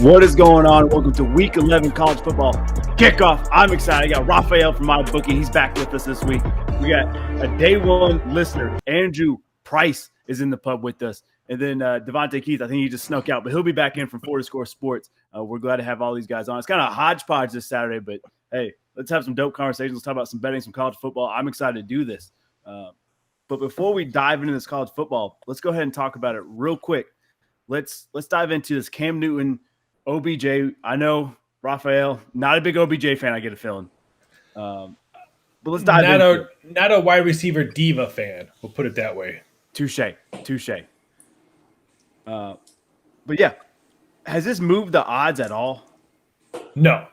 What is going on? Welcome to Week 11 College Football Kickoff. I'm excited. I got Raphael from MyBookie. He's back with us this week. We got a day one listener, Andrew Price, is in the pub with us. And then Devontae Keith, I think he just snuck out, but he'll be back in from 4Score Sports. We're glad to have all these guys on. It's kind of a hodgepodge this Saturday, but hey, let's have some dope conversations. Let's talk about some betting, some college football. I'm excited to do this. But before we dive into this college football, let's go ahead and talk about it real quick. Let's dive into this Cam Newton OBJ. I know Raphael, not a big OBJ fan, I get a feeling. But let's dive into it. Not a wide receiver diva fan. We'll put it that way. Touche. But yeah, has this moved the odds at all? No.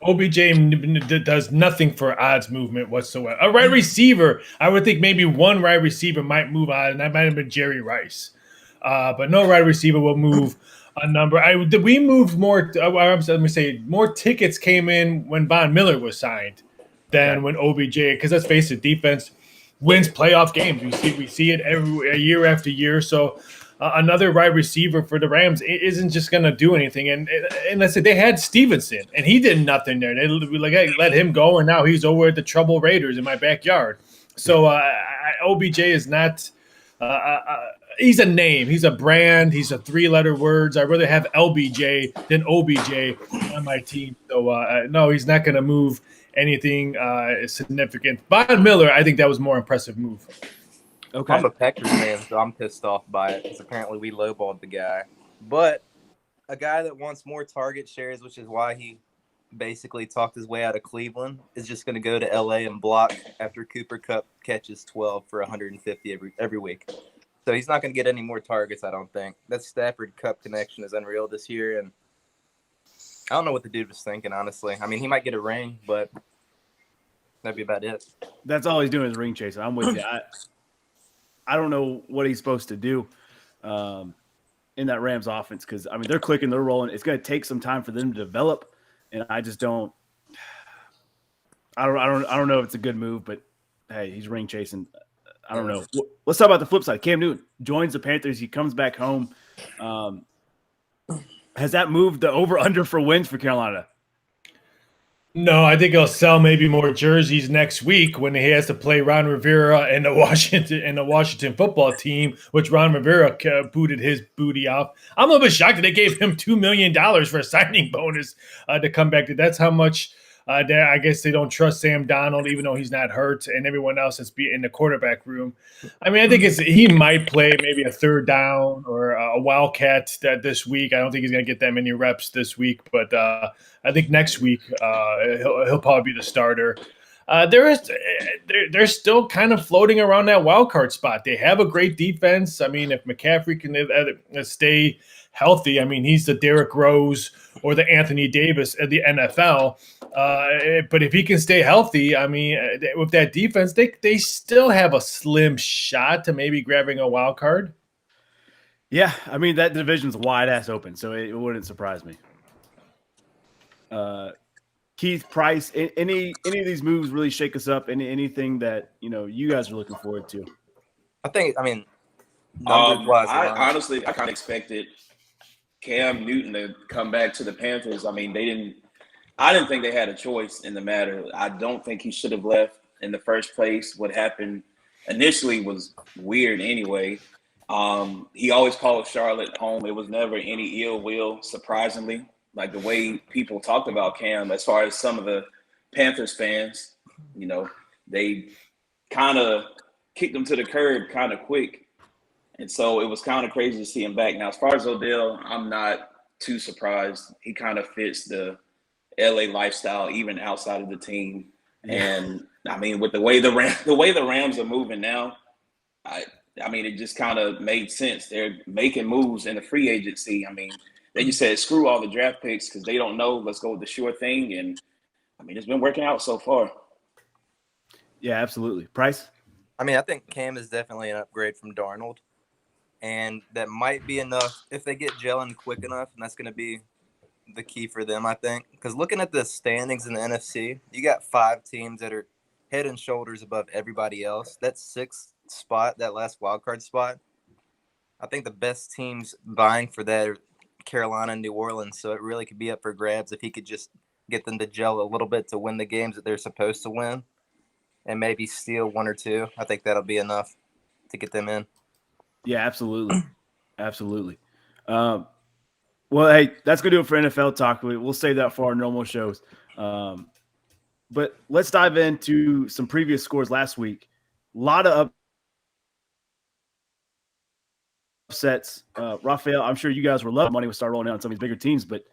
OBJ does nothing for odds movement whatsoever. A wide receiver, I would think maybe one wide receiver might move odds, and that might have been Jerry Rice. But no wide receiver will move a number. We moved more. Let me say more tickets came in when Von Miller was signed than when OBJ. Because let's face it, defense wins playoff games. We see it every year after year. So another wide receiver for the Rams isn't just going to do anything. And I said they had Stevenson, and he did nothing there. They were like, hey, let him go, and now he's over at the Trouble Raiders in my backyard. So OBJ is not. He's a name. He's a brand. He's a three-letter words. I'd rather have LBJ than OBJ on my team. So, no, he's not going to move anything significant. Von Miller, I think that was a more impressive move. Okay. I'm a Packers fan, so I'm pissed off by it because apparently we lowballed the guy. But a guy that wants more target shares, which is why he basically talked his way out of Cleveland, is just going to go to L.A. and block after Cooper Kupp catches 12 for 150 every week. So he's not going to get any more targets, I don't think. That Stafford-Kupp connection is unreal this year, and I don't know what the dude was thinking, honestly. I mean, he might get a ring, but that'd be about it. That's all he's doing is ring chasing. I'm with you. I don't know what he's supposed to do in that Rams offense because, I mean, they're clicking, they're rolling. It's going to take some time for them to develop, and I just don't – I don't know if it's a good move, but, hey, he's ring chasing. I don't know. Let's talk about the flip side. Cam Newton joins the Panthers. He comes back home. Has that moved the over-under for wins for Carolina? No, I think he'll sell maybe more jerseys next week when he has to play Ron Rivera and the Washington football team, which Ron Rivera booted his booty off. I'm a little bit shocked that they gave him $2 million for a signing bonus to come back. That's how much I guess they don't trust Sam Darnold, even though he's not hurt, and everyone else that's in the quarterback room. I mean, I think he might play maybe a third down or a wildcat this week. I don't think he's going to get that many reps this week, but I think next week he'll probably be the starter. They're still kind of floating around that wild card spot. They have a great defense. I mean, if McCaffrey can stay healthy, I mean, he's the Derrick Rose or the Anthony Davis of the NFL. But if he can stay healthy, I mean, with that defense, they still have a slim shot to maybe grabbing a wild card. Yeah, I mean, that division's wide ass open, so it wouldn't surprise me. Keith, Price, any of these moves really shake us up? Anything that you guys are looking forward to? Honestly, I kind of expected Cam Newton to come back to the Panthers. I mean, I didn't think they had a choice in the matter. I don't think he should have left in the first place. What happened initially was weird anyway. He always called Charlotte home. It was never any ill will, surprisingly. Like the way people talked about Cam, as far as some of the Panthers fans, they kind of kicked him to the curb kind of quick. And so it was kind of crazy to see him back. Now, as far as Odell, I'm not too surprised. He kind of fits the LA lifestyle, even outside of the team. And I mean, with the way the Rams are moving now, I mean, it just kind of made sense. They're making moves in the free agency. I mean, they just said, screw all the draft picks because they don't know. Let's go with the sure thing. And I mean, it's been working out so far. Yeah, absolutely. Price? I mean, I think Cam is definitely an upgrade from Darnold. And that might be enough if they get gelling quick enough. And that's going to be the key for them, I think. Because looking at the standings in the NFC, you got 5 teams that are head and shoulders above everybody else. That 6th spot, that last wild card spot, I think the best teams vying for that are Carolina and New Orleans, so it really could be up for grabs if he could just get them to gel a little bit to win the games that they're supposed to win and maybe steal one or two. I think that'll be enough to get them in. Yeah, absolutely. Absolutely. Well, hey, that's going to do it for NFL talk. We'll save that for our normal shows. But let's dive into some previous scores last week. A lot of upsets. Raphael, I'm sure you guys were loving money would start rolling out on some of these bigger teams, but,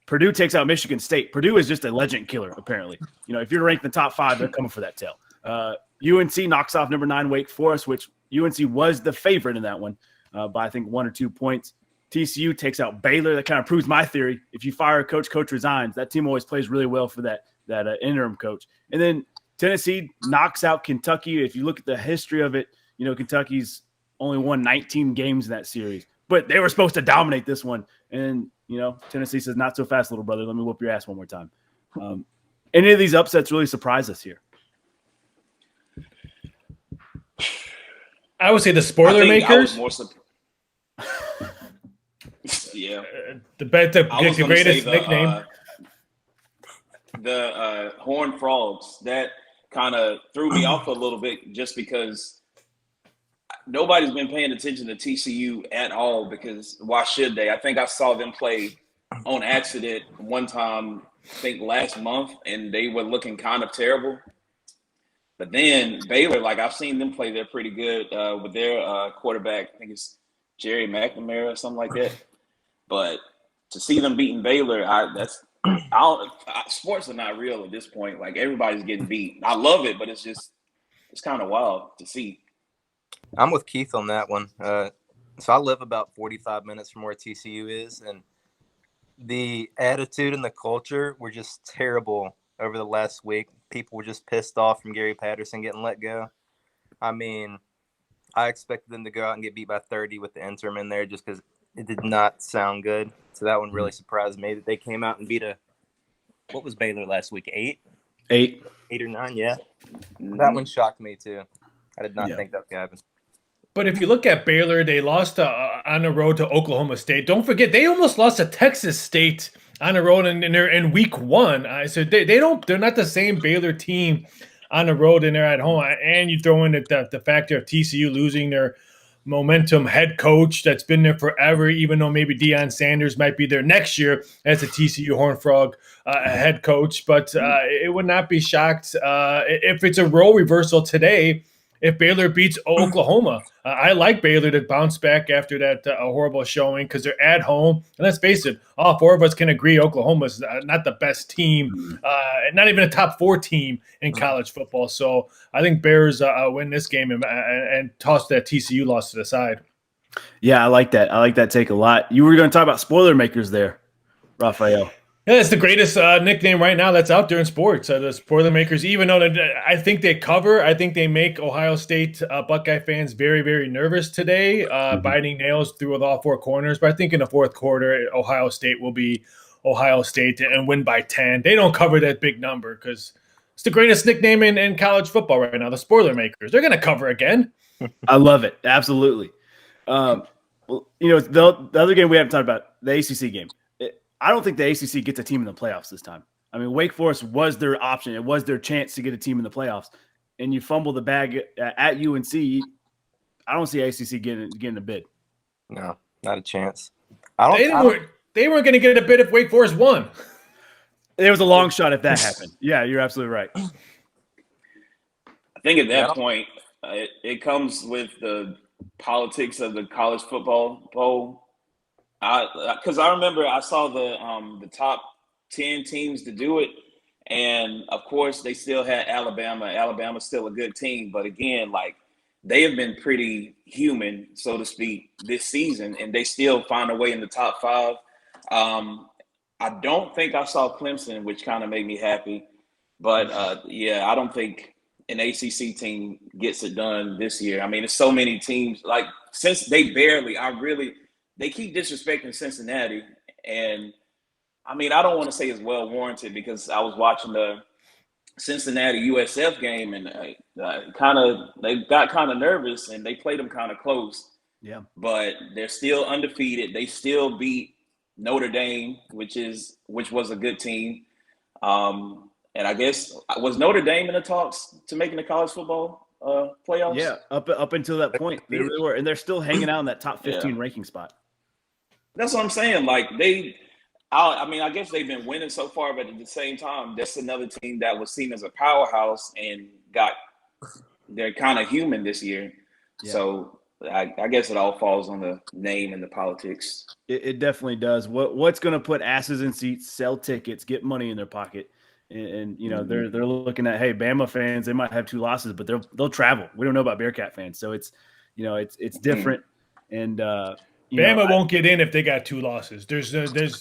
Purdue takes out Michigan State. Purdue is just a legend killer, apparently. If you're ranked in the top 5, they're coming for that tail. UNC knocks off number 9 Wake Forest, which UNC was the favorite in that one by, I think, 1 or 2 points. TCU takes out Baylor. That kind of proves my theory. If you fire a coach, coach resigns. That team always plays really well for that interim coach. And then Tennessee knocks out Kentucky. If you look at the history of it, Kentucky's only won 19 games in that series. But they were supposed to dominate this one. And, Tennessee says, not so fast, little brother. Let me whoop your ass one more time. Any of these upsets really surprise us here? I would say the spoiler makers. Yeah. The greatest nickname. The Horned Frogs. That kind of threw me off a little bit just because nobody's been paying attention to TCU at all, because why should they? I think I saw them play on accident one time, I think last month, and they were looking kind of terrible. But then Baylor, I've seen them play, they're pretty good with their quarterback. I think it's Jerry McNamara or something like that. But to see them beating Baylor, sports are not real at this point. Everybody's getting beat. I love it, but it's kind of wild to see. I'm with Keith on that one. So I live about 45 minutes from where TCU is, and the attitude and the culture were just terrible over the last week. People were just pissed off from Gary Patterson getting let go. I mean, I expected them to go out and get beat by 30 with the interim in there just because it did not sound good. So that one really surprised me that they came out and beat what was Baylor last week? 8? 8 or 9, yeah. That one shocked me too. I did not think that would happen. But if you look at Baylor, they lost on the road to Oklahoma State. Don't forget, they almost lost to Texas State on the road in week 1. So they're not the same Baylor team on the road and they're at home. And you throw in the factor of TCU losing their momentum head coach that's been there forever, even though maybe Deion Sanders might be there next year as a TCU Horned Frog head coach. But it would not be shocked if it's a role reversal today if Baylor beats Oklahoma. I like Baylor to bounce back after that horrible showing because they're at home. And let's face it, all 4 of us can agree Oklahoma's not the best team, not even a top 4 team in college football. So I think Bears win this game and toss that TCU loss to the side. Yeah, I like that. I like that take a lot. You were going to talk about spoiler makers there, Raphael. Yeah, it's the greatest nickname right now that's out there in sports. The spoiler makers, even though I think they cover, I think they make Ohio State Buckeye fans very, very nervous today, biting nails through with all 4 corners. But I think in the fourth quarter, Ohio State will be Ohio State and win by 10. They don't cover that big number because it's the greatest nickname in college football right now, the spoiler makers. They're going to cover again. I love it. Absolutely. Well, the other game we haven't talked about, the ACC game. I don't think the ACC gets a team in the playoffs this time. I mean, Wake Forest was their option. It was their chance to get a team in the playoffs. And you fumble the bag at UNC. I don't see ACC getting a bid. No, not a chance. They weren't going to get a bid if Wake Forest won. It was a long shot if that happened. Yeah, you're absolutely right. I think at that point, it comes with the politics of the college football bowl. Because I remember I saw the top 10 teams to do it, and of course they still had Alabama. Alabama's still a good team, but again, they have been pretty human, so to speak, this season, and they still find a way in the top 5. I don't think I saw Clemson, which kind of made me happy, but I don't think an ACC team gets it done this year. I mean, there's so many teams. Since they they keep disrespecting Cincinnati, and I mean, I don't want to say it's well warranted because I was watching the Cincinnati USF game and they got kind of nervous and they played them kind of close. Yeah, but they're still undefeated. They still beat Notre Dame, which was a good team. And I guess was Notre Dame in the talks to making the college football playoffs? Yeah, up until that point, they really were, and they're still hanging out in that top 15 ranking spot. That's what I'm saying. Like I guess they've been winning so far, but at the same time, that's another team that was seen as a powerhouse and they're kind of human this year. Yeah. So I guess it all falls on the name and the politics. It definitely does. What's going to put asses in seats, sell tickets, get money in their pocket, and you know they're looking at, hey, Bama fans, they might have 2 losses, but they'll travel. We don't know about Bearcat fans, so it's different. And Bama won't get in if they got 2 losses. There's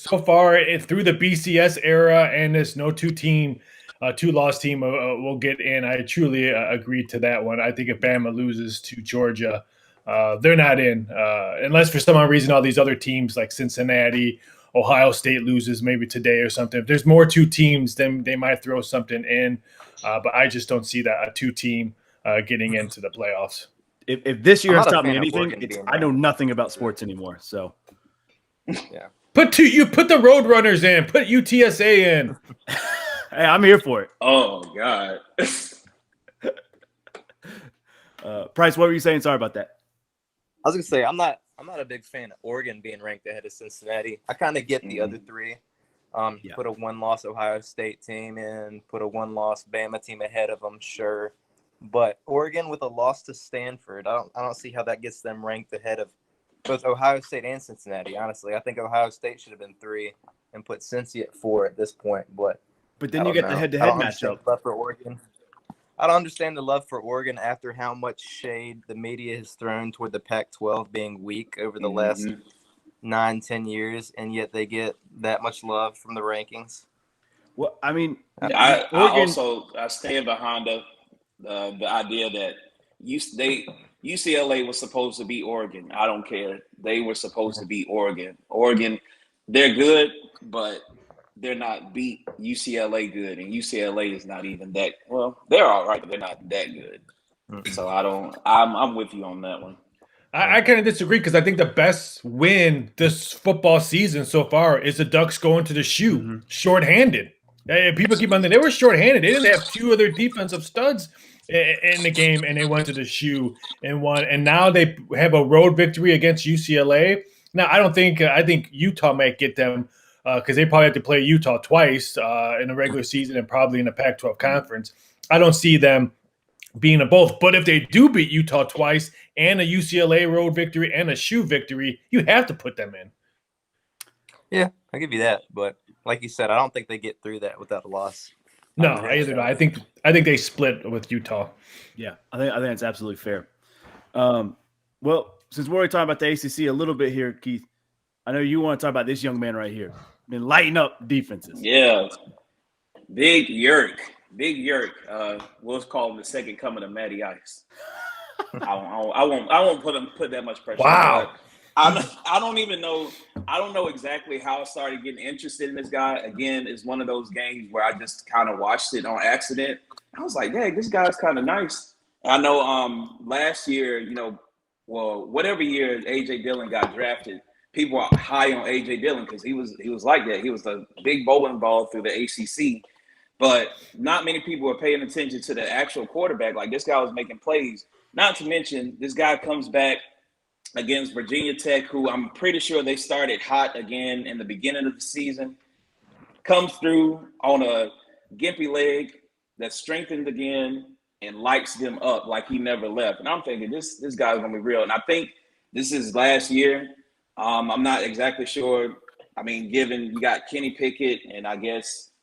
so far through the BCS era, and there's no 2-loss team will get in. I truly agree to that one. I think if Bama loses to Georgia, they're not in unless for some reason all these other teams like Cincinnati, Ohio State loses maybe today or something. If there's more 2 teams, then they might throw something in. But I just don't see that a 2-team getting into the playoffs. If this year has taught me anything, I know nothing about sports anymore. So, yeah, put the Roadrunners in, put UTSA in. Hey, I'm here for it. Oh God, Price, what were you saying? Sorry about that. I was gonna say I'm not a big fan of Oregon being ranked ahead of Cincinnati. I kind of get the other 3. Put a 1-loss Ohio State team in, put a 1-loss Bama team ahead of them, sure. But Oregon with a loss to Stanford, I don't see how that gets them ranked ahead of both Ohio State and Cincinnati. Honestly, I think Ohio State should have been 3 and put Cincy at 4 at this point. But then you get the head-to-head matchup. Love for Oregon. I don't understand the love for Oregon after how much shade the media has thrown toward the Pac-12 being weak over the last 9-10 years, and yet they get that much love from the rankings. Well, I mean, I stand behind the idea that UCLA was supposed to be Oregon. I don't care. They were supposed to be Oregon. Oregon, they're good, but they're not beat UCLA good, and UCLA is not even that well. They're all right, but they're not that good. So I'm with you on that one. I kind of disagree because I think the best win this football season so far is the Ducks going to the shoe shorthanded. People keep on saying they were shorthanded. They didn't have 2 other defensive studs in the game, and they went to the shoe and won. And now they have a road victory against UCLA. Now, I think Utah might get them because they probably have to play Utah twice in the regular season and probably in the Pac-12 conference. I don't see them being a both. But if they do beat Utah twice and a UCLA road victory and a shoe victory, you have to put them in. Yeah, I'll give you that. But like you said, I don't think they get through that without a loss. No, either. I think they split with Utah. Yeah, I think that's absolutely fair. Well, since we're already talking about the ACC a little bit here, Keith, I know you want to talk about this young man right here. Been lighting up defenses. Yeah, Big Yerk. We'll call him the second coming of Matty Ice. I won't put that much pressure. Wow. I don't even know. I don't know exactly how I started getting interested in this guy. Again, it's one of those games where I just kind of watched it on accident. I was like, "Hey, this guy's kind of nice." I know. Last year, whatever year AJ Dillon got drafted, people were high on AJ Dillon because he was like that. He was the big bowling ball through the ACC. But not many people were paying attention to the actual quarterback. Like, this guy was making plays. Not to mention, this guy comes back against Virginia Tech, who I'm pretty sure they started hot again in the beginning of the season. Comes through on a gimpy leg that's strengthened again and lights them up like he never left. And I'm thinking, this guy's going to be real. And I think this is last year. I'm not exactly sure. I mean, given you got Kenny Pickett and I guess –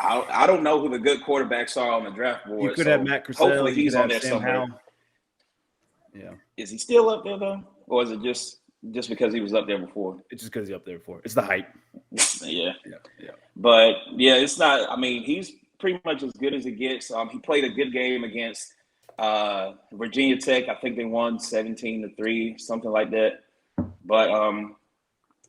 I don't know who the good quarterbacks are on the draft board. You could have Matt Cassell. Hopefully he's on there somewhere. Yeah. Is he still up there though, or is it just because he was up there before? It's just because he's up there before. It's the hype. Yeah. But yeah, it's not. I mean, he's pretty much as good as it gets. He played a good game against Virginia Tech. I think they won 17-3, something like that. But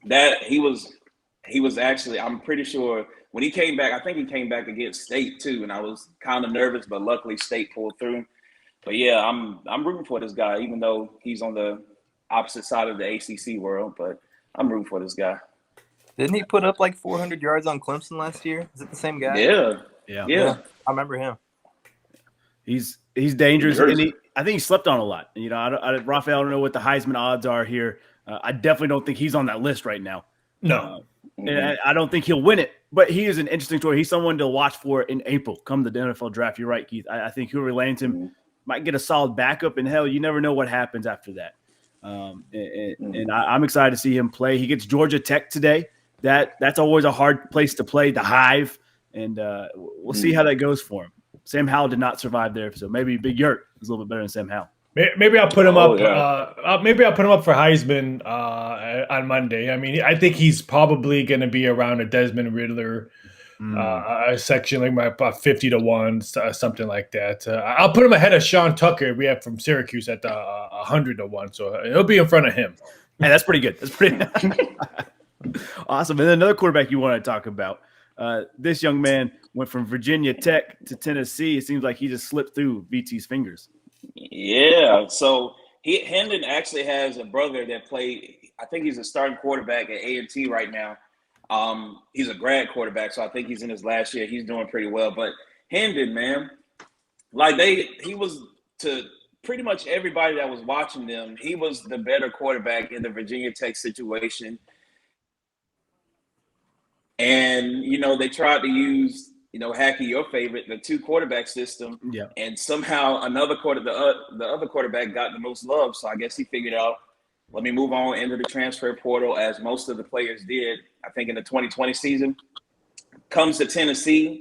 that he was actually. I'm pretty sure. When he came back, I think he came back against State too, and I was kind of nervous, but luckily State pulled through. But yeah, I'm rooting for this guy, even though he's on the opposite side of the ACC world. But I'm rooting for this guy. Didn't he put up like 400 yards on Clemson last year? Is it the same guy? Yeah. I remember him. He's dangerous, and I think he slept on a lot. You know, Raphael, I don't know what the Heisman odds are here. I definitely don't think he's on that list right now. No. And I don't think he'll win it, but he is an interesting story. He's someone to watch for in April, come the NFL draft. You're right, Keith. I think Hillary Langton might get a solid backup, and hell, you never know what happens after that. And I'm excited to see him play. He gets Georgia Tech today. That's always a hard place to play, the Hive, and we'll see how that goes for him. Sam Howell did not survive there, so maybe Big Yurt is a little bit better than Sam Howell. Maybe I'll put him up. Maybe I'll put him up for Heisman on Monday. I mean, I think he's probably going to be around a Desmond Riddler section, like about 50-1, something like that. I'll put him ahead of Sean Tucker. We have from Syracuse at 100-1, so he'll be in front of him. Hey, that's pretty good. That's pretty awesome. And then another quarterback you want to talk about. This young man went from Virginia Tech to Tennessee. It seems like he just slipped through VT's fingers. Yeah. So Hendon actually has a brother that played. I think he's a starting quarterback at A&T right now. He's a grad quarterback, so I think he's in his last year. He's doing pretty well. But Hendon, man, he was to pretty much everybody that was watching them. He was the better quarterback in the Virginia Tech situation. And, you know, they tried to use, you know, Hackey, your favorite, the 2 quarterback system. Yeah. And somehow the other quarterback got the most love. So I guess he figured out, let me move on into the transfer portal, as most of the players did, I think, in the 2020 season. Comes to Tennessee,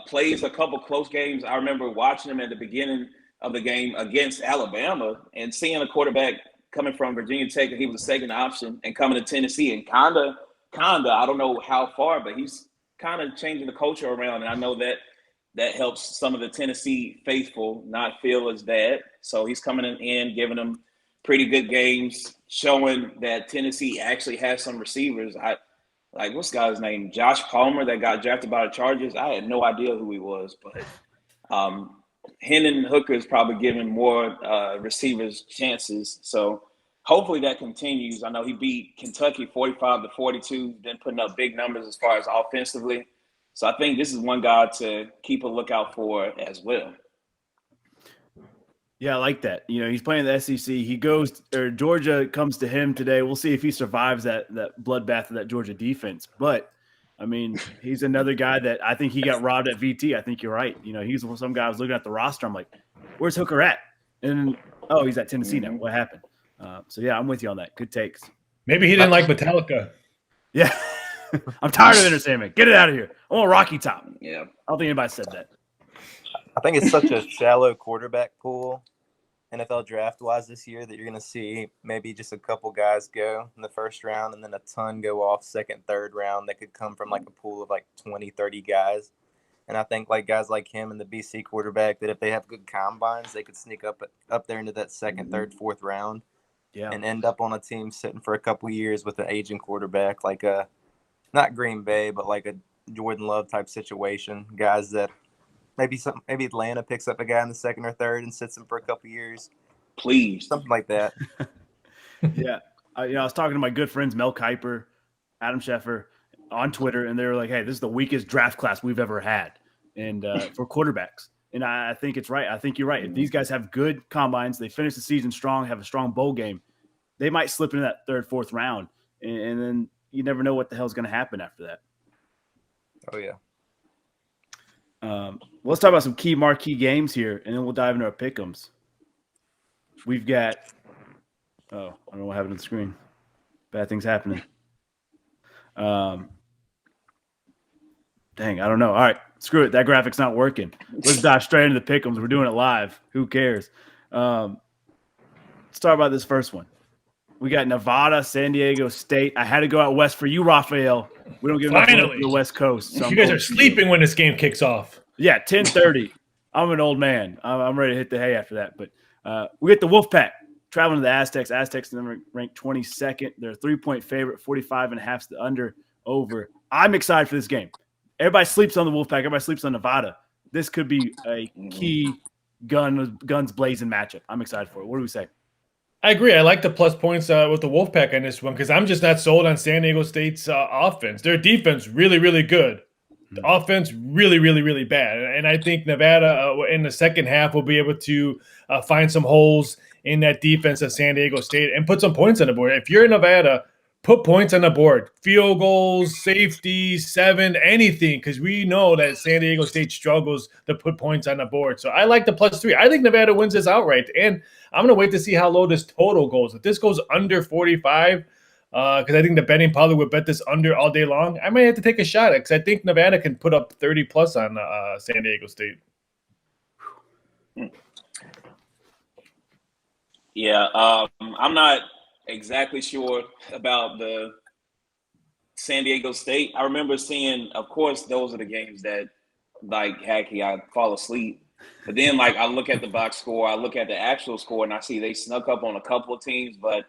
plays a couple close games. I remember watching him at the beginning of the game against Alabama and seeing a quarterback coming from Virginia Tech, and he was the second option, and coming to Tennessee and kind of, I don't know how far, but he's kind of changing the culture around. And I know that helps some of the Tennessee faithful not feel as bad. So he's coming in, giving them pretty good games, showing that Tennessee actually has some receivers. What's the guy's name? Josh Palmer, that got drafted by the Chargers. I had no idea who he was, but Hendon Hooker is probably giving more receivers chances. So hopefully that continues. I know he beat Kentucky 45-42, been putting up big numbers as far as offensively. So I think this is one guy to keep a lookout for as well. Yeah, I like that. You know, he's playing the SEC. Georgia comes to him today. We'll see if he survives that bloodbath of that Georgia defense. But, I mean, he's another guy that I think he got robbed at VT. I think you're right. You know, he's some guy I was looking at the roster. I'm like, where's Hooker at? And, he's at Tennessee now. What happened? So, yeah, I'm with you on that. Good takes. Maybe he didn't like Metallica. Yeah. I'm tired of entertainment. Get it out of here. I want Rocky Top. Yeah. I don't think anybody said that. I think it's such a shallow quarterback pool, NFL draft-wise, this year, that you're going to see maybe just a couple guys go in the first round and then a ton go off second, third round that could come from like a pool of like 20, 30 guys. And I think like guys like him and the BC quarterback, that if they have good combines, they could sneak up there into that second, third, fourth round and end up on a team sitting for a couple years with an aging quarterback, like not Green Bay, but like a Jordan Love type situation. Guys that maybe Atlanta picks up a guy in the second or third and sits him for a couple years. Please. Something like that. Yeah. I was talking to my good friends Mel Kiper, Adam Schefter on Twitter, and they were like, hey, this is the weakest draft class we've ever had and for quarterbacks. And I think it's right. I think you're right. If these guys have good combines, they finish the season strong, have a strong bowl game, they might slip into that third, fourth round. And then you never know what the hell's going to happen after that. Oh, yeah. Let's talk about some key marquee games here, and then we'll dive into our pick'ems. We've got I don't know what happened to the screen. Bad things happening. Dang, I don't know. All right, screw it. That graphic's not working. Let's dive straight into the pick'ems. We're doing it live. Who cares? Let's talk about this first one. We got Nevada, San Diego State. I had to go out west for you, Raphael. We don't give enough love to the West Coast. So you guys are sleeping when this game kicks off. Yeah, 10:30. I'm an old man. I'm ready to hit the hay after that. But we get the Wolfpack traveling to the Aztecs. Aztecs ranked 22nd. They're a 3-point favorite. 45.5 is the under over. I'm excited for this game. Everybody sleeps on the Wolfpack. Everybody sleeps on Nevada. This could be a key guns blazing matchup. I'm excited for it. What do we say? I agree. I like the plus points with the Wolfpack on this one because I'm just not sold on San Diego State's offense. Their defense really, really good. The offense really, really, really bad. And I think Nevada in the second half will be able to find some holes in that defense of San Diego State and put some points on the board. If you're in Nevada, put points on the board. Field goals, safety, 7, anything, because we know that San Diego State struggles to put points on the board. So I like the +3. I think Nevada wins this outright. And I'm going to wait to see how low this total goes. If this goes under 45, because I think the betting probably would bet this under all day long, I might have to take a shot at it because I think Nevada can put up 30 plus on San Diego State. Yeah, I'm not exactly sure about the San Diego State. I remember seeing, of course, those are the games that, like, Hacky, I fall asleep. But then, like, I look at the box score, I look at the actual score, and I see they snuck up on a couple of teams. But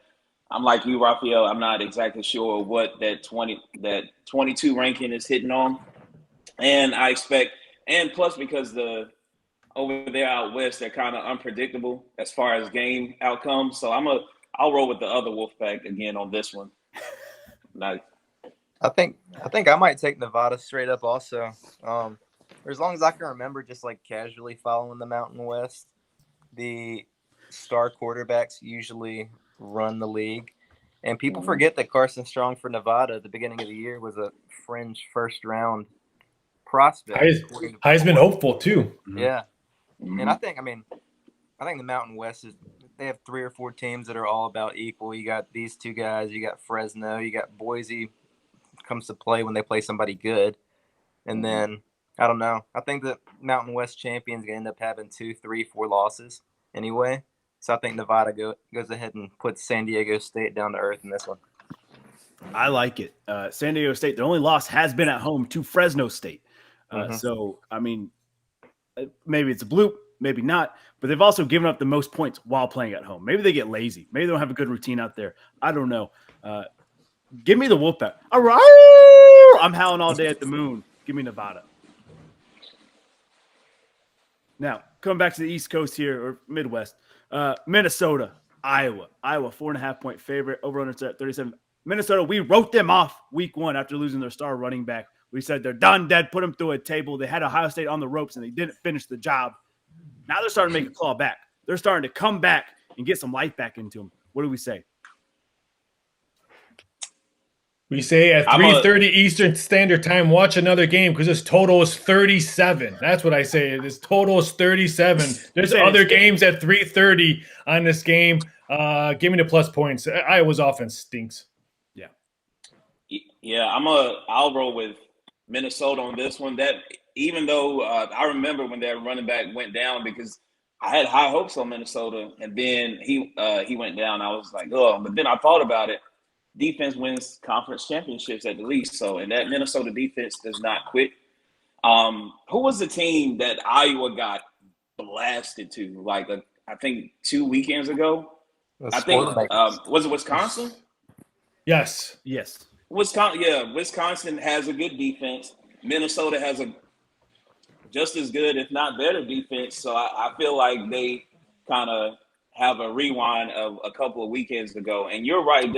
I'm like you, Raphael, I'm not exactly sure what that 22 ranking is hitting on. And I expect, and plus because over there out west, they're kind of unpredictable as far as game outcomes. So I'll roll with the other Wolfpack again on this one. Nice. I think I might take Nevada straight up also. For as long as I can remember, just like casually following the Mountain West, the star quarterbacks usually run the league. And people forget that Carson Strong for Nevada at the beginning of the year was a fringe first-round prospect. Heisman hopeful, too. Yeah. And I think the Mountain West they have 3 or 4 teams that are all about equal. You got these 2 guys. You got Fresno. You got Boise comes to play when they play somebody good. And then, I don't know. I think the Mountain West champions going to end up having 2, 3, 4 losses anyway. So I think Nevada goes ahead and puts San Diego State down to earth in this one. I like it. San Diego State, their only loss has been at home to Fresno State. So, I mean, maybe it's a bloop, maybe not, but they've also given up the most points while playing at home. Maybe they get lazy. Maybe they don't have a good routine out there. I don't know. Give me the Wolfpack. All right. I'm howling all day at the moon. Give me Nevada. Now, coming back to the East Coast here, or Midwest, Minnesota, Iowa. Iowa, 4.5-point favorite. Over-under at 37. Minnesota, we wrote them off week 1 after losing their star running back. We said they're done, dead, put them through a table. They had Ohio State on the ropes, and they didn't finish the job. Now they're starting to make a claw back. They're starting to come back and get some life back into them. What do we say? We say at 3:30 Eastern Standard Time, watch another game because this total is 37. That's what I say. This total is 37. There's other games at 3:30 on this game. Give me the plus points. Iowa's offense stinks. Yeah, I'll roll with Minnesota on this one. That even though I remember when their running back went down because I had high hopes on Minnesota, and then he went down. I was like, oh, but then I thought about it. Defense wins conference championships at the least. So, and that Minnesota defense does not quit. Who was the team that Iowa got blasted to? Like, I think 2 weekends ago. I think was it Wisconsin? Yes. Wisconsin has a good defense. Minnesota has a just as good, if not better, defense. So I feel like they kind of have a rewind of a couple of weekends ago. And you're right,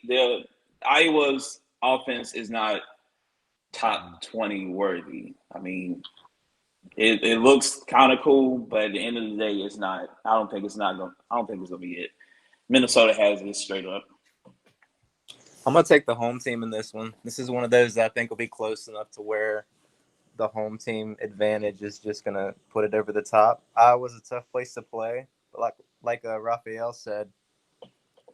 their Iowa's offense is not top 20 worthy. I mean, it looks kind of cool, but at the end of the day, it's not. I don't think it's gonna be it. Minnesota has this straight up. I'm going to take the home team in this one. This is one of those that I think will be close enough to where the home team advantage is just going to put it over the top. Iowa's a tough place to play. But like Raphael said,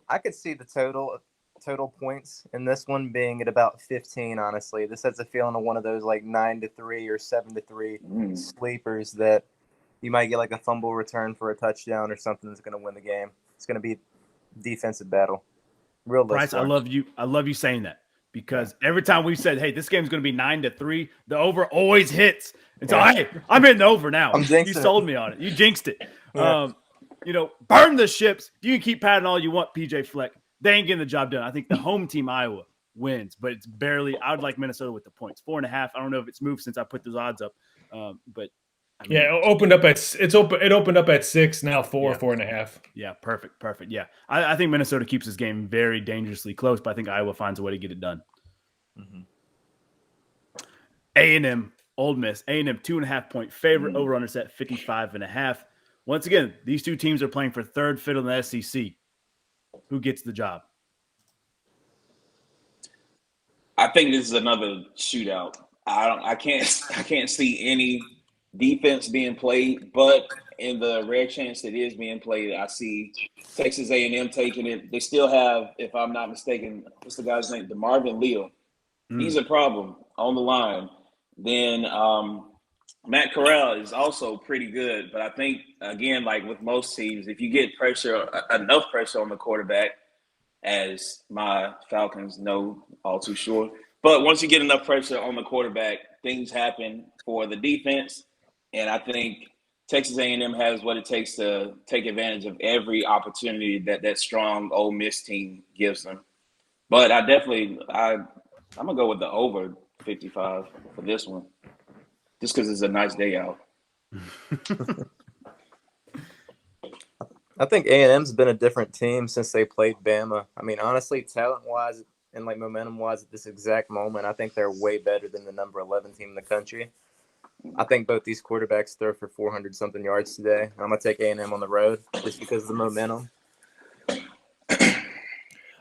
I could see the total points in this one being at about 15, honestly. This has a feeling of one of those like 9-3 or 7-3 sleepers that you might get like a fumble return for a touchdown or something that's going to win the game. It's going to be defensive battle. Real Bryce, I love you saying that because every time we've said, hey, this game's going to be 9-3, the over always hits. And so, hey, I'm hitting the over now. You sold me on it. You jinxed it. Yeah. Burn the ships. You can keep patting all you want, PJ Fleck. They ain't getting the job done. I think the home team, Iowa, wins, but it's barely – I would like Minnesota with the points. 4.5. I don't know if it's moved since I put those odds up, but I mean, it opened up at 6, now 4.5. Yeah, perfect. Yeah, I think Minnesota keeps this game very dangerously close, but I think Iowa finds a way to get it done. Mm-hmm. A&M, Ole Miss. A&M 2.5-point favorite. Over under set 55.5. Once again, these two teams are playing for third fiddle in the SEC. Who gets the job? I think this is another shootout. I can't see any defense being played, but in the rare chance that is being played, I see Texas A&M taking it. They still have, if I'm not mistaken, what's the guy's name? DeMarvin Leal. He's a problem on the line. Then Matt Corral is also pretty good, but I think, again, like with most teams, if you get enough pressure on the quarterback, as my Falcons know all too sure. But once you get enough pressure on the quarterback, things happen for the defense. And I think Texas A&M has what it takes to take advantage of every opportunity that strong Ole Miss team gives them. But I'm going to go with the over 55 for this one, just because it's a nice day out. I think A&M's been a different team since they played Bama. I mean, honestly, talent-wise and like momentum-wise at this exact moment, I think they're way better than the number 11 team in the country. I think both these quarterbacks throw for 400-something yards today. I'm going to take A&M on the road just because of the momentum.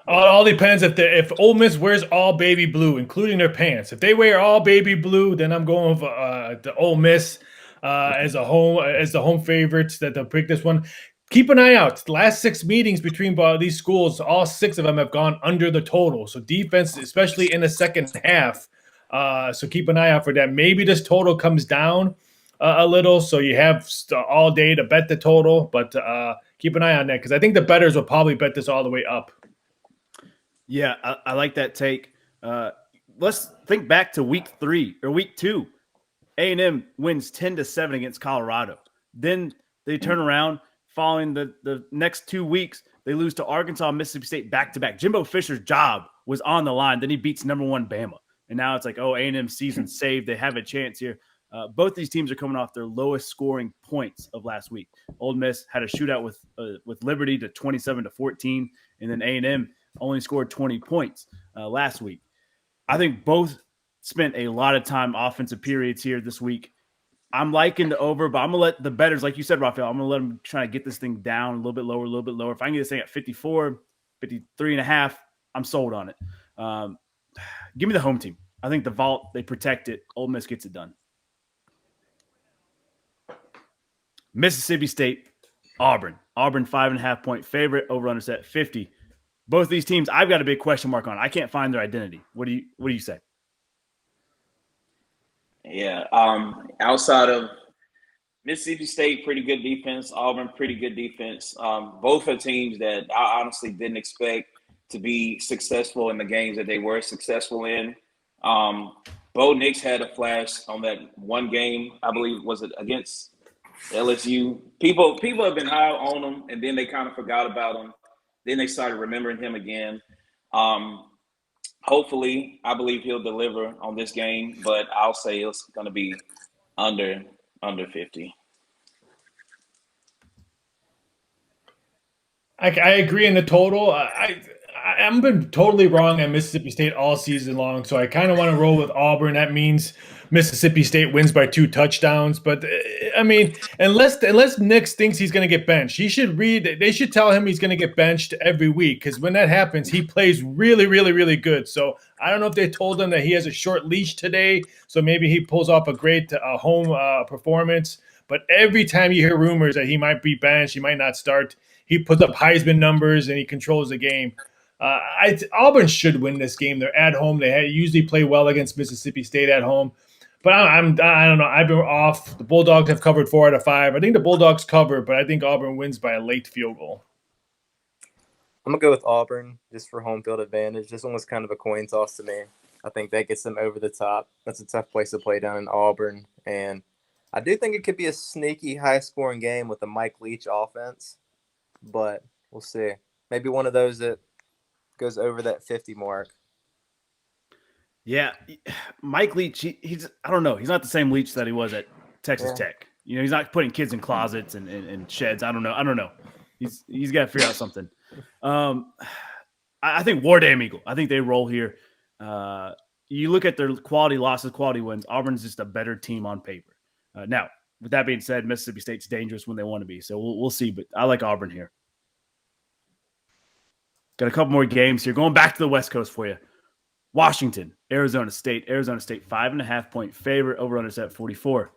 All depends if Ole Miss wears all baby blue, including their pants. If they wear all baby blue, then I'm going for the Ole Miss as the home favorites that they'll pick this one. Keep an eye out. The last 6 meetings between these schools, all 6 of them have gone under the total. So defense, especially in the second half. So keep an eye out for that. Maybe this total comes down a little, so you have all day to bet the total. But keep an eye on that because I think the bettors will probably bet this all the way up. Yeah, I like that take. Let's think back to week 2. A&M wins 10-7 against Colorado. Then they turn around. Following the next 2 weeks, they lose to Arkansas, Mississippi State back-to-back. Jimbo Fisher's job was on the line. Then he beats number 1 Bama. And now it's like, A&M season saved. They have a chance here. Both these teams are coming off their lowest scoring points of last week. Ole Miss had a shootout with Liberty to 27-14, and then A&M only scored 20 points last week. I think both spent a lot of time offensive periods here this week. I'm liking the over, but I'm going to let the bettors, like you said, Raphael, I'm going to let them try to get this thing down a little bit lower. If I can get this thing at 54, 53.5, I'm sold on it. Give me the home team. I think the vault, they protect it. Ole Miss gets it done. Mississippi State, Auburn. Auburn 5.5-point favorite, over under set 50. Both these teams, I've got a big question mark on. I can't find their identity. What do you say? Yeah, outside of Mississippi State, pretty good defense. Auburn, pretty good defense. Both are teams that I honestly didn't expect to be successful in the games that they were successful in. Bo Nix had a flash on that one game, I believe, was it against LSU? People have been high on him, and then they kind of forgot about him. Then they started remembering him again. Hopefully, I believe he'll deliver on this game, but I'll say it's going to be under 50. I agree in the total. I've been totally wrong on Mississippi State all season long, so I kind of want to roll with Auburn. That means Mississippi State wins by 2 touchdowns. But I mean, unless Nix thinks he's going to get benched, they should tell him he's going to get benched every week because when that happens, he plays really, really, really good. So I don't know if they told him that he has a short leash today, so maybe he pulls off a great home performance. But every time you hear rumors that he might be benched, he might not start, he puts up Heisman numbers and he controls the game. Auburn should win this game. They're at home. They usually play well against Mississippi State at home. But I don't know. I've been off. The Bulldogs have covered 4 out of 5. I think the Bulldogs cover, but I think Auburn wins by a late field goal. I'm going to go with Auburn just for home field advantage. This one was kind of a coin toss to me. I think that gets them over the top. That's a tough place to play down in Auburn. And I do think it could be a sneaky, high-scoring game with the Mike Leach offense. But we'll see. Maybe one of those that goes over that 50 mark. Yeah, Mike Leach, he's I don't know. He's not the same Leach that he was at Texas Tech. he's not putting kids in closets and sheds. I don't know. He's got to figure out something. I think War Damn Eagle. I think they roll here. You look at their quality losses, quality wins. Auburn's just a better team on paper. Now, with that being said, Mississippi State's dangerous when they want to be. So we'll see. But I like Auburn here. Got a couple more games here. Going back to the West Coast for you. Washington, Arizona State. Arizona State 5.5-point favorite. Over-under set 44.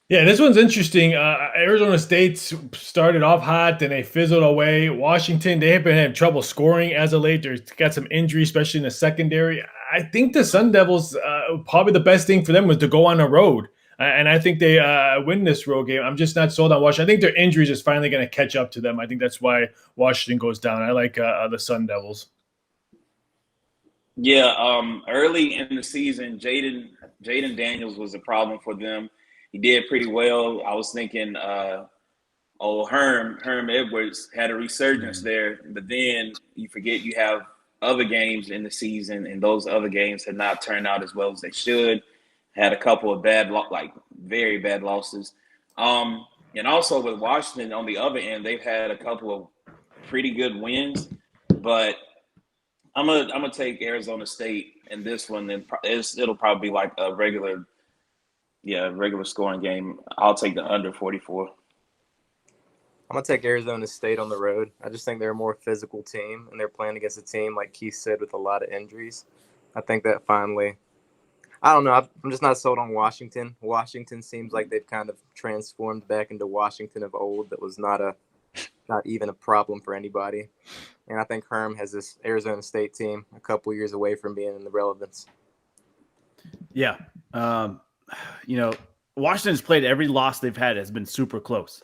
Yeah, this one's interesting. Arizona State started off hot, then they fizzled away. Washington, they have been having trouble scoring as of late. They've got some injuries, especially in the secondary. I think the Sun Devils, probably the best thing for them was to go on the road. And I think they win this road game. I'm just not sold on Washington. I think their injuries is finally going to catch up to them. I think that's why Washington goes down. I like the Sun Devils. Yeah, early in the season, Jaden Daniels was a problem for them. He did pretty well. I was thinking, Herm Edwards had a resurgence there, but then you forget you have other games in the season, and those other games have not turned out as well as they should. Had a couple of very bad losses. And also with Washington on the other end, they've had a couple of pretty good wins, but I'm gonna take Arizona State in this one, and it'll probably be like a regular scoring game. I'll take the under 44. I'm going to take Arizona State on the road. I just think they're a more physical team, and they're playing against a team, like Keith said, with a lot of injuries. I think that finally – I don't know. I'm just not sold on Washington. Washington seems like they've kind of transformed back into Washington of old that was not even a problem for anybody. And I think Herm has this Arizona State team a couple years away from being in the relevance. Yeah. Washington's played every loss they've had has been super close.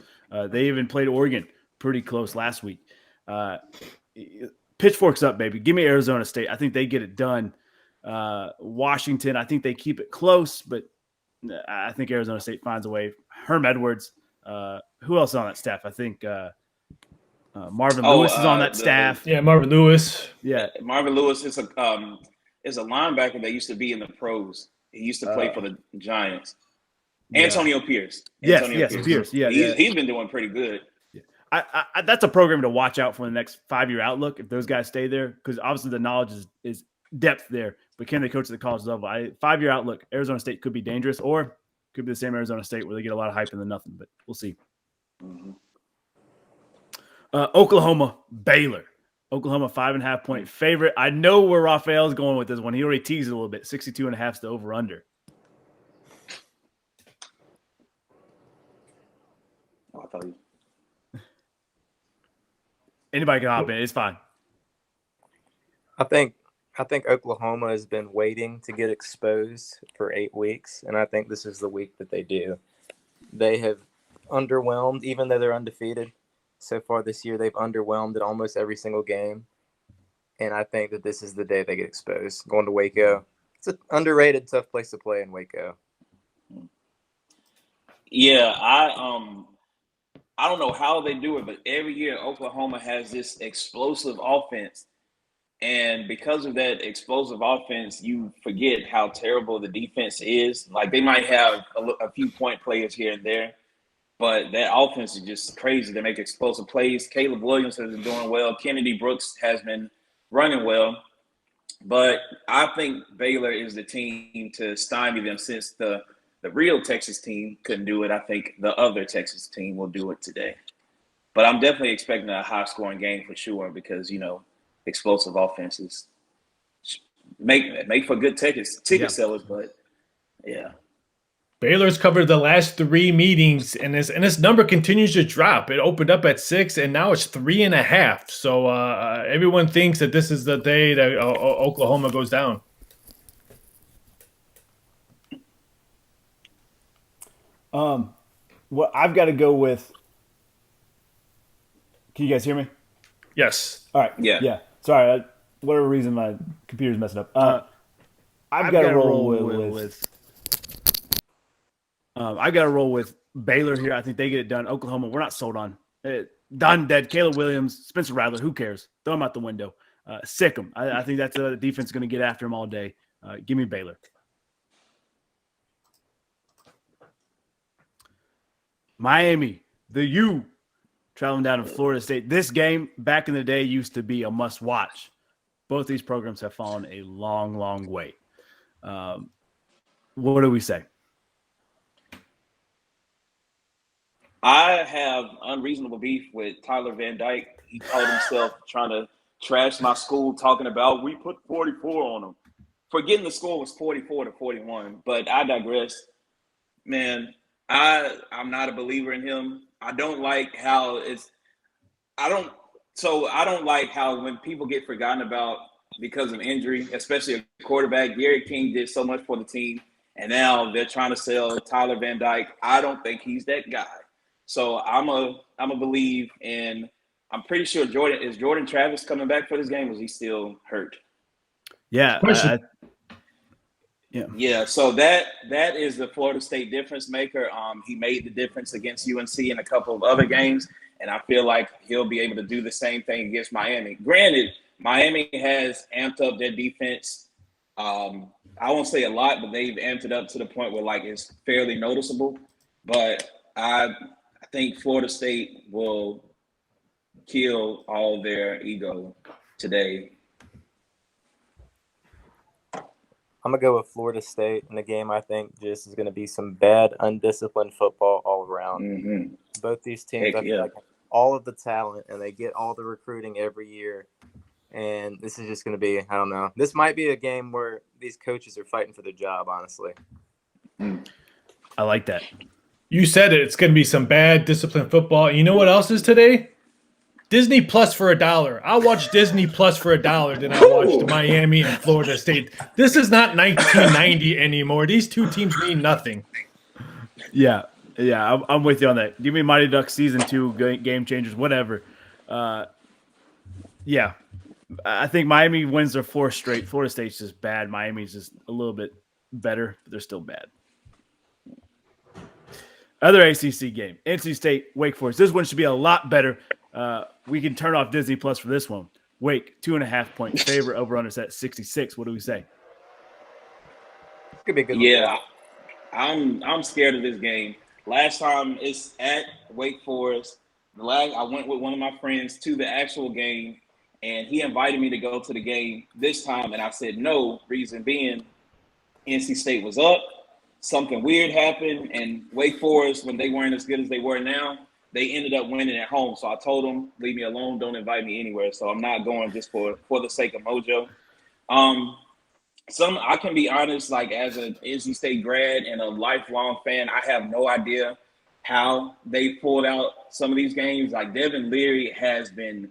They even played Oregon pretty close last week. Pitchforks up, baby. Give me Arizona State. I think they get it done. Washington, I think they keep it close, but I think Arizona State finds a way. Herm Edwards. Who else is on that staff? I think Marvin Lewis is on that staff. Yeah, Marvin Lewis. Yeah, Marvin Lewis is a linebacker that used to be in the pros. He used to play for the Giants. Antonio Pierce. Pierce. Yeah, he's been doing pretty good. Yeah. That's a program to watch out for the next 5-year outlook if those guys stay there, because obviously the knowledge is depth there. But can they coach at the college level? 5-year outlook, Arizona State could be dangerous, or could be the same Arizona State where they get a lot of hype and then nothing. But we'll see. Mm-hmm. Oklahoma, Baylor. Oklahoma 5.5-point favorite. I know where Raphael's going with this one. He already teased it a little bit. 62.5 is the over-under. I thought you. Anybody can hop in. It's fine. I think Oklahoma has been waiting to get exposed for 8 weeks, and I think this is the week that they do. They have underwhelmed, even though they're undefeated. So far this year, they've underwhelmed in almost every single game. And I think that this is the day they get exposed. Going to Waco. It's an underrated, tough place to play in Waco. Yeah, I don't know how they do it, but every year Oklahoma has this explosive offense. And because of that explosive offense, you forget how terrible the defense is. Like, they might have a few point players here and there, but that offense is just crazy. They make explosive plays. Caleb Williams has been doing well. Kennedy Brooks has been running well. But I think Baylor is the team to stymie them, since the real Texas team couldn't do it. I think the other Texas team will do it today. But I'm definitely expecting a high-scoring game for sure, because, explosive offenses make for good ticket sellers. But, yeah. Baylor's covered the last 3 meetings, and this number continues to drop. It opened up at 6, and now it's 3.5. So everyone thinks that this is the day that Oklahoma goes down. What I've got to go with. Can you guys hear me? Yes. All right. Yeah. Sorry, whatever reason my computer's messing up. I've got to roll with. I got to roll with Baylor here. I think they get it done. Oklahoma, we're not sold on. Done, dead. Caleb Williams, Spencer Rattler, who cares? Throw them out the window. Sick them. I think that's the defense going to get after them all day. Give me Baylor. Miami, the U, traveling down to Florida State. This game back in the day used to be a must watch. Both these programs have fallen a long, long way. What do we say? I have unreasonable beef with Tyler Van Dyke. He called himself trying to trash my school, talking about we put 44 on them. Forgetting the score was 44-41, but I digress. Man, I'm not a believer in him. I don't like how I don't like how when people get forgotten about because of injury, especially a quarterback. Gary King did so much for the team, and now they're trying to sell Tyler Van Dyke. I don't think he's that guy. So I'm a believe in. I'm pretty sure Jordan Travis coming back for this game? Or is he still hurt? Yeah, Yeah. So that is the Florida State difference maker. He made the difference against UNC in a couple of other games, and I feel like he'll be able to do the same thing against Miami. Granted, Miami has amped up their defense. I won't say a lot, but they've amped it up to the point where like it's fairly noticeable. But I think Florida State will kill all their ego today. I'm going to go with Florida State in the game. I think just is going to be some bad, undisciplined football all around. Mm-hmm. Both these teams have like all of the talent, and they get all the recruiting every year. And this is just going to be, I don't know. This might be a game where these coaches are fighting for their job, honestly. I like that. You said it. It's going to be some bad, disciplined football. You know what else is today? Disney Plus for $1. I'll watch Disney Plus for $1 than I watched Miami and Florida State. This is not 1990 anymore. These two teams mean nothing. Yeah, I'm with you on that. Give me Mighty Ducks season 2, game changers, whatever. Yeah, I think Miami wins their 4th straight. Florida State's just bad. Miami's just a little bit better, but they're still bad. Other ACC game, NC State, Wake Forest. This one should be a lot better. We can turn off Disney Plus for this one. Wake, 2.5 point favorite, over under set 66. What do we say? Could be a good. Yeah, I'm scared of this game. Last time it's at Wake Forest. I went with one of my friends to the actual game, and he invited me to go to the game this time, and I said no. Reason being, NC State was up. Something weird happened, and Wake Forest, when they weren't as good as they were now, they ended up winning at home. So I told them, leave me alone, don't invite me anywhere. So I'm not going just for the sake of mojo. I can be honest, like as an NC State grad and a lifelong fan, I have no idea how they pulled out some of these games. Like Devin Leary has been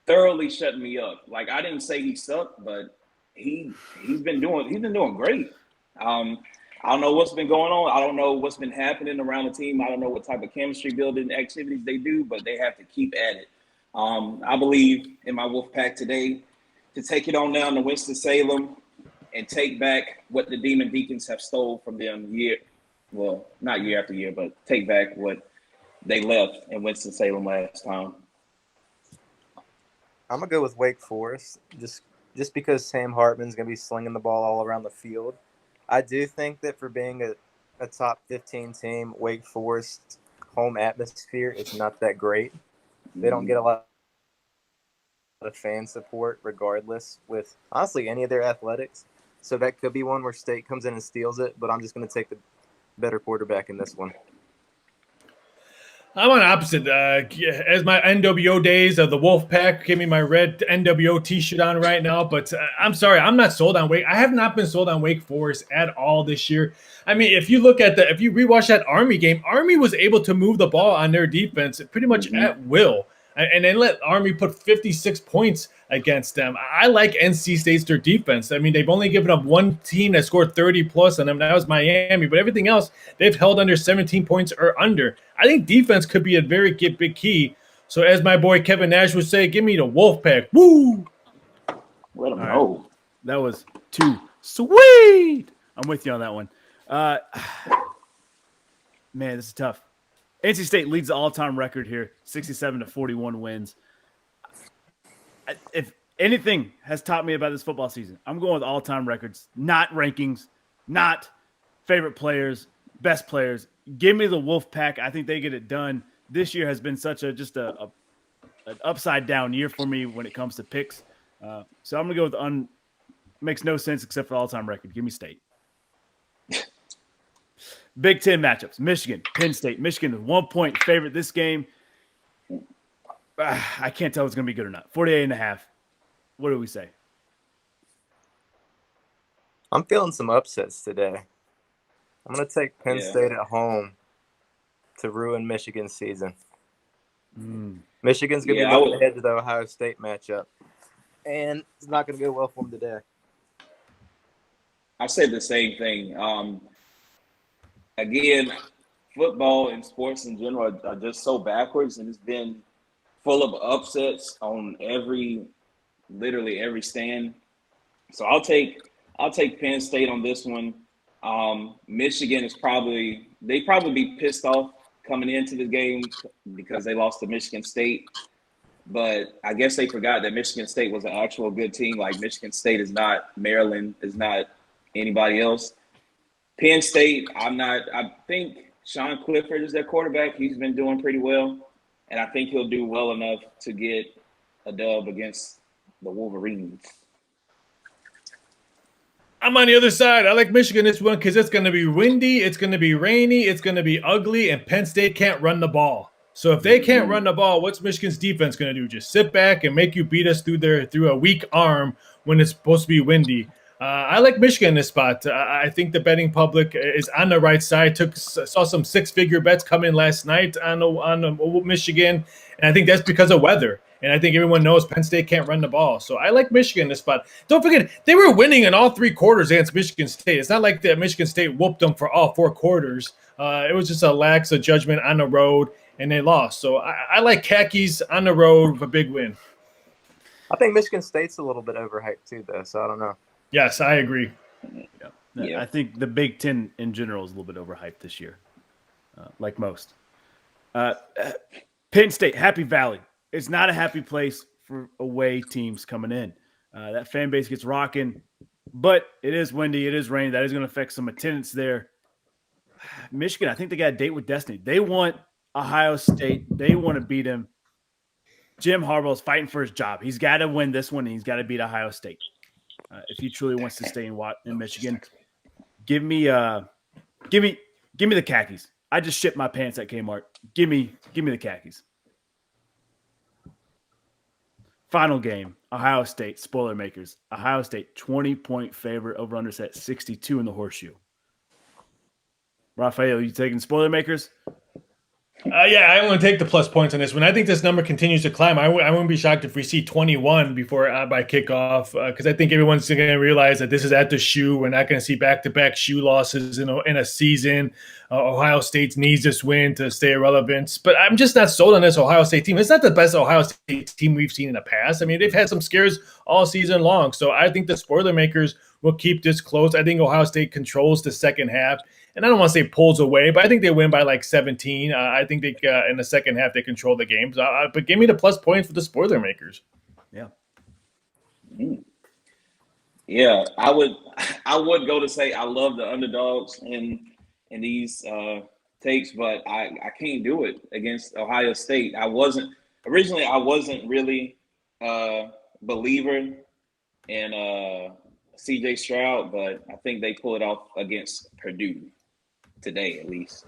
thoroughly shutting me up. Like I didn't say he sucked, but he's been doing great. I don't know what's been going on. I don't know what's been happening around the team. I don't know what type of chemistry building activities they do, but they have to keep at it. I believe in my Wolfpack today to take it on down to Winston-Salem and take back what the Demon Deacons have stole from them not year after year, but take back what they left in Winston-Salem last time. I'm going to go with Wake Forest just because Sam Hartman's going to be slinging the ball all around the field. I do think that for being a top 15 team, Wake Forest home atmosphere is not that great. They don't get a lot of fan support regardless with, honestly, any of their athletics. So that could be one where State comes in and steals it, but I'm just going to take the better quarterback in this one. I'm on opposite. As my NWO days of the Wolfpack, give me my red NWO T-shirt on right now. But I'm sorry, I'm not sold on Wake. I have not been sold on Wake Forest at all this year. I mean, if you rewatch that Army game, Army was able to move the ball on their defense pretty much at will, and then let Army put 56 points against them. I like NC State's their defense. I mean, they've only given up one team that scored 30 plus on them. That was Miami, but everything else they've held under 17 points or under. I think defense could be a very big key. So as my boy Kevin Nash would say, give me the Wolfpack. Woo! Let them know. Right. That was too sweet. I'm with you on that one. Man, this is tough. NC State leads the all-time record here, 67-41 wins. If anything has taught me about this football season, I'm going with all-time records, not rankings, not favorite players, best players. Give me the Wolfpack. I think they get it done. This year has been such an upside down year for me when it comes to picks. So I'm going to go with makes no sense except for all-time record. Give me State. Big Ten matchups. Michigan, Penn State. Michigan is 1-point favorite this game. I can't tell if it's going to be good or not. 48.5. What do we say? I'm feeling some upsets today. I'm going to take Penn State at home to ruin Michigan's season. Michigan's going to be looking ahead to the Ohio State matchup. And it's not going to go well for them today. I said the same thing. Again, football and sports in general are just so backwards, and it's been full of upsets on literally every stand. So I'll take Penn State on this one. Michigan probably be pissed off coming into the game because they lost to Michigan State. But I guess they forgot that Michigan State was an actual good team. Like, Michigan State is not Maryland, is not anybody else. Penn State, I think Sean Clifford is their quarterback. He's been doing pretty well. And I think he'll do well enough to get a dub against the Wolverines. I'm on the other side. I like Michigan this one because it's going to be windy, it's going to be rainy, it's going to be ugly, and Penn State can't run the ball. So if they can't run the ball, what's Michigan's defense going to do? Just sit back and make you beat us through a weak arm when it's supposed to be windy. I like Michigan in this spot. I think the betting public is on the right side. Saw some 6-figure bets come in last night on Michigan, and I think that's because of weather. And I think everyone knows Penn State can't run the ball. So I like Michigan in this spot. Don't forget, they were winning in all 3 quarters against Michigan State. It's not like that Michigan State whooped them for all 4 quarters. It was just a lax of judgment on the road, and they lost. So I like Khakis on the road with a big win. I think Michigan State's a little bit overhyped too, though, so I don't know. Yes, I agree. Yeah. I think the Big Ten in general is a little bit overhyped this year, like most. Penn State, Happy Valley. It's not a happy place for away teams coming in. That fan base gets rocking, but it is windy. It is rainy. That is going to affect some attendance there. Michigan, I think they got a date with destiny. They want Ohio State. They want to beat him. Jim Harbaugh's fighting for his job. He's got to win this one, and he's got to beat Ohio State if he truly wants to stay in Michigan. Give me the Khakis. I just shipped my pants at Kmart. Give me the Khakis. Final game, Ohio State, spoiler makers. Ohio State, 20-point favorite, over-under set 62 in the horseshoe. Raphael, you taking spoiler makers? Yeah, I want to take the plus points on this one. I think this number continues to climb. I wouldn't be shocked if we see 21 by kickoff because I think everyone's going to realize that this is at the shoe. We're not going to see back-to-back shoe losses in a season. Ohio State needs this win to stay relevant. But I'm just not sold on this Ohio State team. It's not the best Ohio State team we've seen in the past. I mean, they've had some scares all season long. So I think the spoiler makers will keep this close. I think Ohio State controls the second half. And I don't want to say pulls away, but I think they win by like 17. I think they in the second half they control the games. But give me the plus points for the spoiler makers. Yeah. Yeah, I would go to say I love the underdogs in these takes, but I can't do it against Ohio State. I wasn't really a believer in C.J. Stroud, but I think they pull it off against Purdue today, at least.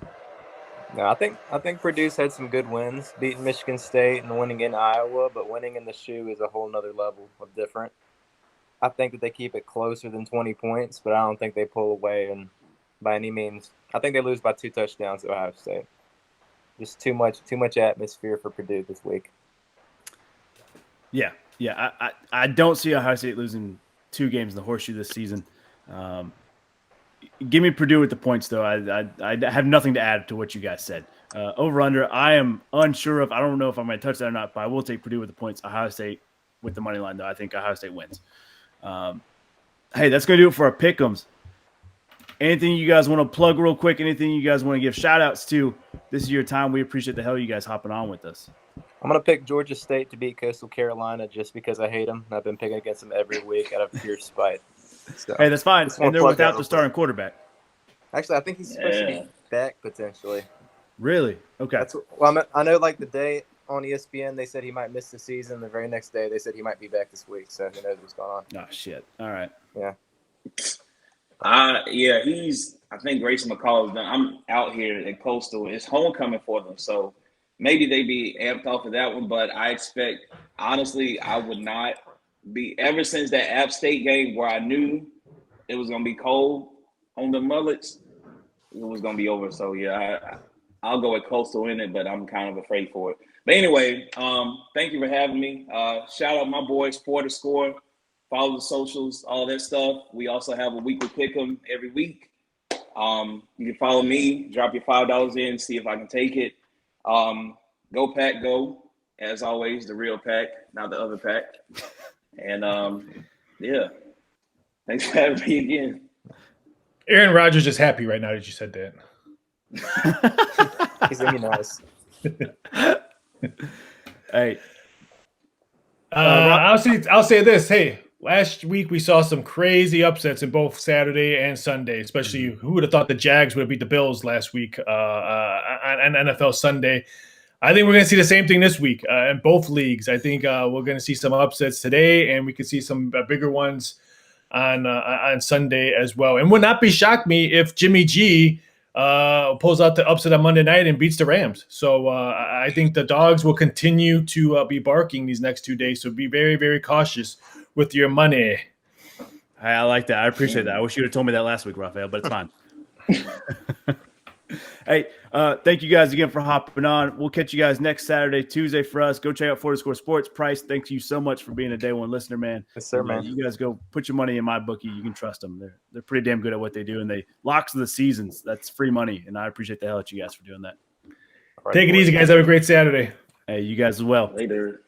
No, I think Purdue's had some good wins, beating Michigan State and winning in Iowa, but winning in the shoe is a whole nother level of different. I think that they keep it closer than 20 points, but I don't think they pull away and by any means. I think they lose by 2 touchdowns to Ohio State. Just too much atmosphere for Purdue this week. Yeah. I don't see Ohio State losing 2 games in the horseshoe this season. Give me Purdue with the points, though. I have nothing to add to what you guys said. Over-under, I am unsure of. I don't know if I'm going to touch that or not, but I will take Purdue with the points. Ohio State with the money line, though. I think Ohio State wins. Hey, that's going to do it for our pick'ems. Anything you guys want to plug real quick? Anything you guys want to give shout-outs to? This is your time. We appreciate the hell you guys hopping on with us. I'm going to pick Georgia State to beat Coastal Carolina just because I hate them. I've been picking against them every week out of pure spite. So, hey, that's fine. And they're without the starting quarterback. Actually, I think he's supposed to be back potentially. Really? Okay. I know like the day on ESPN they said he might miss the season. The very next day they said he might be back this week. So who knows what's going on? Oh shit! All right. Yeah. I think Grayson McCall is done. I'm out here at Coastal. It's homecoming for them, so maybe they be amped off of that one. But I expect, honestly, I would not be ever since that App State game where I knew it was gonna be cold on the mullets. It was gonna be over. So yeah, I'll go with Coastal in it, but I'm kind of afraid for it. But anyway, thank you for having me. Shout out my boys, Porter Score. Follow the socials, all that stuff. We also have a weekly pick'em every week. You can follow me, drop your $5 in, see if I can take it. Go Pack, go. As always, the real Pack, not the other Pack. And yeah, thanks for having me again. Aaron Rodgers is happy right now that you said that. He's immunized. Hey, I'll say this. Hey, last week we saw some crazy upsets in both Saturday and Sunday. Especially, who would have thought the Jags would have beat the Bills last week on NFL Sunday? I think we're going to see the same thing this week in both leagues. I think we're going to see some upsets today, and we could see some bigger ones on Sunday as well. And would not be shocked me if Jimmy G pulls out the upset on Monday night and beats the Rams. So I think the dogs will continue to be barking these next 2 days. So be very, very cautious with your money. I like that. I appreciate that. I wish you would have told me that last week, Raphael, but it's fine. Hey, thank you guys again for hopping on. We'll catch you guys next Saturday, Tuesday for us. Go check out Florida Score Sports. Price, thank you so much for being a day one listener, man. Yes, sir, man. You guys go put your money in my bookie. You can trust them. They're pretty damn good at what they do, and they locks of the seasons. That's free money, and I appreciate the hell out of you guys for doing that. Take it easy, guys. Have a great Saturday. Hey, you guys as well. Later.